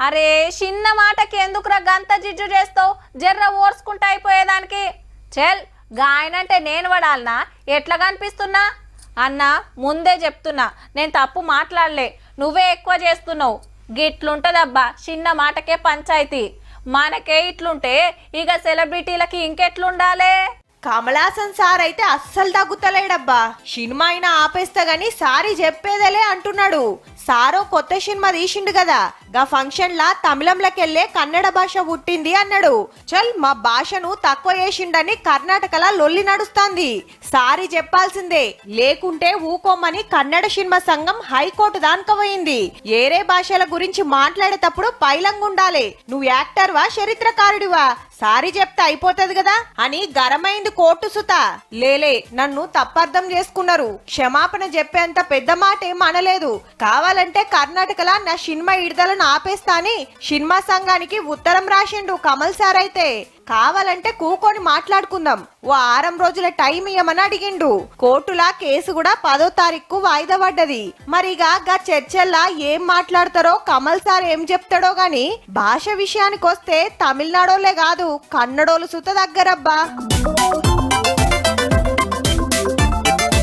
అరే చిన్న మాటకి ఎందుకురా గంత జిజ్జు చేస్తావు? జర్ర ఓర్చుకుంటా అయిపోయేదానికి. చెల్ గాయనంటే నేను పడాలనా? ఎట్లా కనిపిస్తున్నా అన్న? ముందే చెప్తున్నా, నేను తప్పు మాట్లాడలే, నువ్వే ఎక్కువ చేస్తున్నావు. గిట్లుంటదబ్బా చిన్న మాటకే పంచాయతీ. మనకే ఇట్లుంటే ఇక సెలబ్రిటీలకి ఇంకెట్లుండాలే? కమలాసన్ సార్ అయితే అస్సలు తగ్గుతలేడబ్బా. సినిమా అయినా ఆపేస్తా గాని సారీ చెప్పేదేలే అంటున్నాడు. సారో కొత్త సినిమా తీసిండు కదా, గా ఫంక్షన్ లా తమిళంలోకెళ్లే కన్నడ భాష పుట్టింది అన్నాడు. చల్ మా భాషను తక్కువ చేసిండని కర్ణాటకలా లొల్లి నడుస్తాంది. సారీ చెప్పాల్సిందే, లేకుంటే ఊకోమని కన్నడ సినిమా సంఘం హైకోర్టు దానికపోయింది. ఏరే భాషల గురించి మాట్లాడేటప్పుడు పైలంగుండాలి. నువ్వు యాక్టర్వా చరిత్రకారుడివా? సారీ చెప్తే అయిపోతుంది కదా అని గరమైంది కోర్టు సుత. లేలే, నన్ను తప్పర్థం చేసుకున్నారు, క్షమాపణ చెప్పేంత పెద్ద మాట ఏం అనలేదు. కావాలంటే కర్ణాటకలా నా సినిమా విడుదలను ఆపేస్తా అని సినిమా సంఘానికి ఉత్తరం రాసిండు కమల్ సార్. అయితే కావాలంటే కూకొని మాట్లాడుకుందాం, ఓ 6 రోజుల టైం ఇయ్యమని అడిగిండు. కోర్టులా కేసు కూడా 10వ తారీఖు వాయిదా పడ్డది. మరిగా గా చర్చల్లా ఏం మాట్లాడతారో కమల్ సార్ ఏం చెప్తాడో గాని భాష విషయానికి వస్తే తమిళనాడోలే కాదు కన్నడోలు సుత దగ్గరబ్బా.